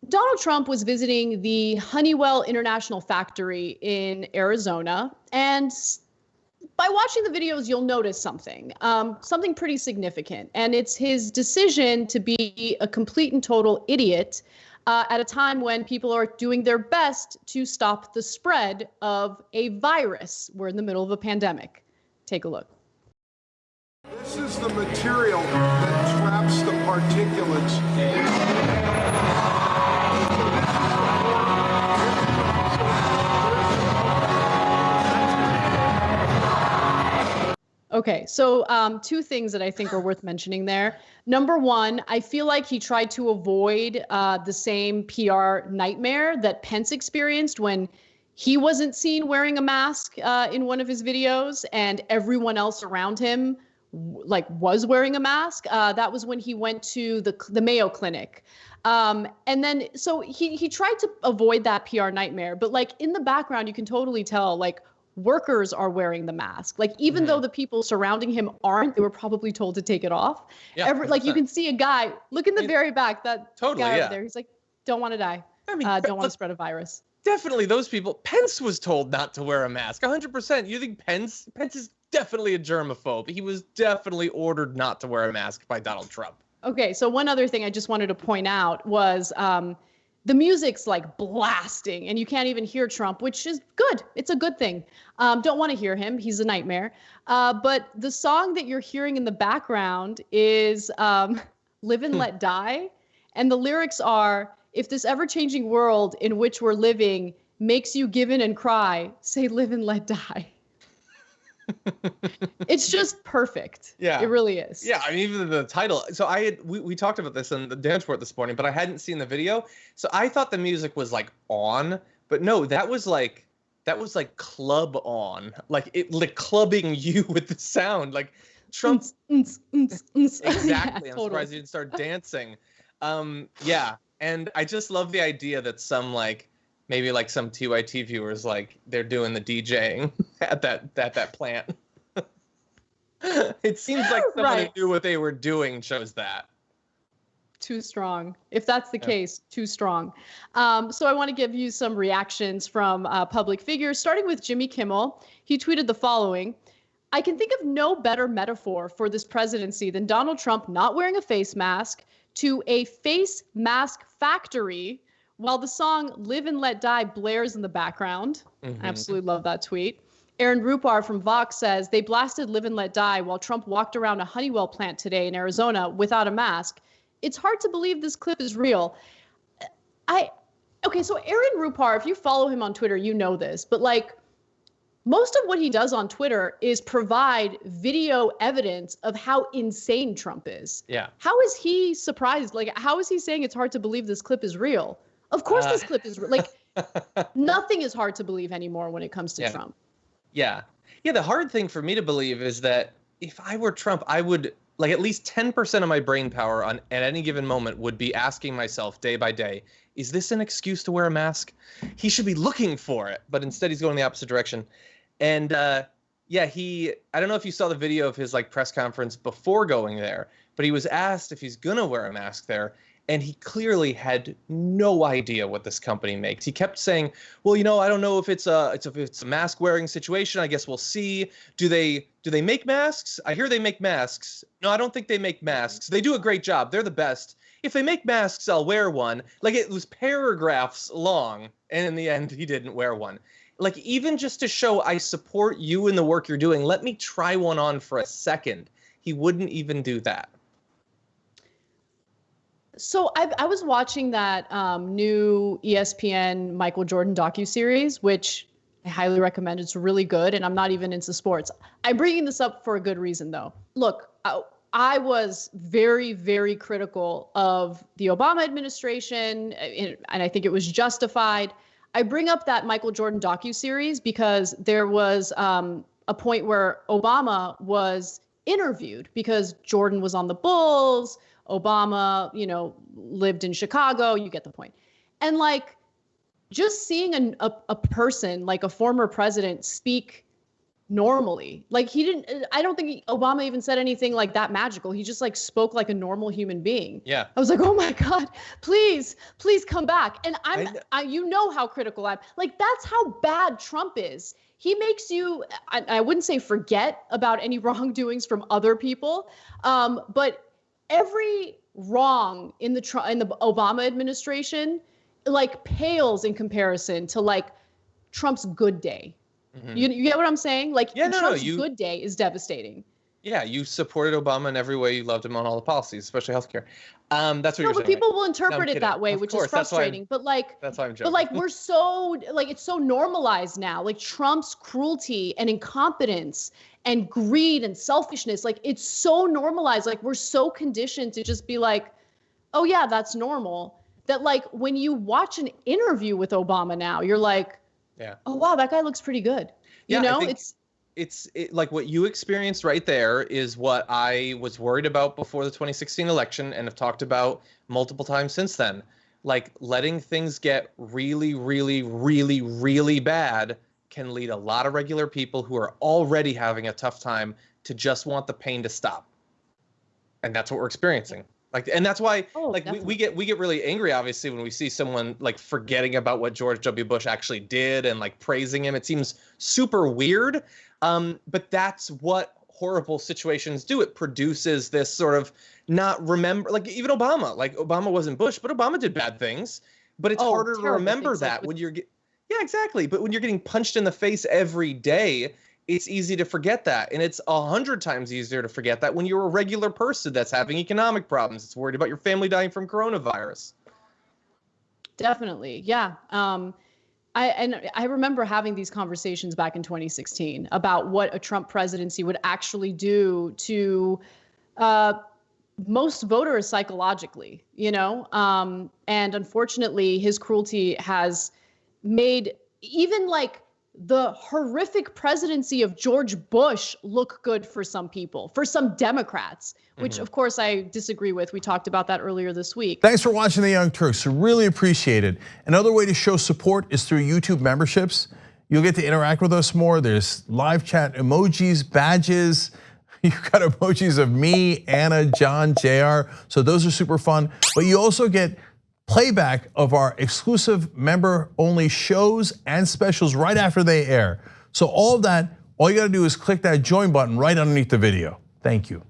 Donald Trump was visiting the Honeywell International factory in Arizona, and by watching the videos, you'll notice something pretty significant, and it's his decision to be a complete and total idiot at a time when people are doing their best to stop the spread of a virus. We're in the middle of a pandemic. Take a look. This is the material that traps the particulates. Okay, so two things that I think are worth mentioning there. Number one, I feel like he tried to avoid the same PR nightmare that Pence experienced when he wasn't seen wearing a mask in one of his videos and everyone else around him was wearing a mask. That was when he went to the Mayo Clinic. And then so he tried to avoid that PR nightmare, but in the background, you can totally tell workers are wearing the mask. Even though the people surrounding him aren't, they were probably told to take it off. Yeah, you can see a guy, look in the very back, that totally, guy over there. He's like, don't want to die. Don't want to spread a virus. Definitely those people. Pence was told not to wear a mask. 100%. You think Pence is definitely a germaphobe. He was definitely ordered not to wear a mask by Donald Trump. Okay, so one other thing I just wanted to point out was the music's blasting and you can't even hear Trump, which is good. It's a good thing. Don't want to hear him. He's a nightmare. But the song that you're hearing in the background is Live and Let Die. And the lyrics are, if this ever-changing world in which we're living makes you give in and cry, say live and let die. It's just perfect. Yeah, it really is. Yeah, even the title. So we talked about this in the dance report this morning, but I hadn't seen the video, so I thought the music was on, but no, that was club on, clubbing you with the sound, Trump. Exactly. Yeah, I'm totally surprised you didn't start dancing. Yeah, and I just love the idea that some maybe some TYT viewers they're doing the DJing at that plant. It seems like someone who knew what they were doing chose that. Too strong. If that's the case, too strong. So I want to give you some reactions from public figures, starting with Jimmy Kimmel. He tweeted the following: I can think of no better metaphor for this presidency than Donald Trump not wearing a face mask to a face mask factory while the song Live and Let Die blares in the background. I absolutely love that tweet. Aaron Rupar from Vox says, they blasted Live and Let Die while Trump walked around a Honeywell plant today in Arizona without a mask. It's hard to believe this clip is real. Okay, so Aaron Rupar, if you follow him on Twitter, you know this, but most of what he does on Twitter is provide video evidence of how insane Trump is. Yeah. How is he surprised? How is he saying it's hard to believe this clip is real? Of course this clip is real. Nothing is hard to believe anymore when it comes to Trump. Yeah. Yeah, the hard thing for me to believe is that if I were Trump, I would, at least 10% of my brain power at any given moment would be asking myself day by day, is this an excuse to wear a mask? He should be looking for it, but instead he's going the opposite direction. And yeah, I don't know if you saw the video of his press conference before going there, but he was asked if he's gonna wear a mask there, and he clearly had no idea what this company makes. He kept saying, well, I don't know if it's a mask wearing situation. I guess we'll see. Do they make masks? I hear they make masks. No, I don't think they make masks. They do a great job. They're the best. If they make masks, I'll wear one. It was paragraphs long, and in the end, he didn't wear one. Even just to show I support you in the work you're doing, let me try one on for a second. He wouldn't even do that. So I was watching that new ESPN Michael Jordan docuseries, which I highly recommend. It's really good, and I'm not even into sports. I'm bringing this up for a good reason, though. Look, I was very, very critical of the Obama administration, and I think it was justified. I bring up that Michael Jordan docuseries because there was a point where Obama was interviewed because Jordan was on the Bulls. Obama, lived in Chicago. You get the point. And just seeing a person, a former president, speak normally. Like he didn't, I don't think Obama even said anything like that magical. He just like spoke like a normal human being. Yeah. I was like, oh my God, please come back. And you know how critical I'm, like, that's how bad Trump is. He makes you, I wouldn't say forget about any wrongdoings from other people, but every wrong in the Obama administration, like, pales in comparison to like Trump's good day. Mm-hmm. You get what I'm saying? Like, Trump's good day is devastating. Yeah, you supported Obama in every way. You loved him on all the policies, especially healthcare. That's what you're saying. But people will interpret it that way, which is frustrating. But like, that's why I'm joking. But like, we're so like, it's so normalized now. Like Trump's cruelty and incompetence and greed and selfishness, like it's so normalized. Like we're so conditioned to just be like, oh yeah, that's normal. That like when you watch an interview with Obama now, you're like, yeah, oh wow, that guy looks pretty good. You know, it's like what you experienced right there is what I was worried about before the 2016 election and have talked about multiple times since then. Like letting things get really, really, really, really bad can lead a lot of regular people who are already having a tough time to just want the pain to stop. And that's what we're experiencing. Like, and that's why, we get really angry, obviously, when we see someone like forgetting about what George W. Bush actually did and like praising him. It seems super weird. But that's what horrible situations do. It produces this sort of not remember, like even Obama. Like Obama wasn't Bush, but Obama did bad things. But it's harder to remember that when you're yeah, exactly. But when you're getting punched in the face every day, it's easy to forget that. And it's 100 times easier to forget that when you're a regular person that's having economic problems. It's worried about your family dying from coronavirus. Definitely. Yeah. I remember having these conversations back in 2016 about what a Trump presidency would actually do to most voters psychologically, you know? And unfortunately, his cruelty has made even like the horrific presidency of George Bush look good for some people, for some Democrats, which of course I disagree with. We talked about that earlier this week. Thanks for watching The Young Turks. Really appreciate it. Another way to show support is through YouTube memberships. You'll get to interact with us more. There's live chat, emojis, badges. You've got emojis of me, Anna, John, JR. So those are super fun. But you also get playback of our exclusive member-only shows and specials right after they air. So all of that, all you gotta do is click that join button right underneath the video. Thank you.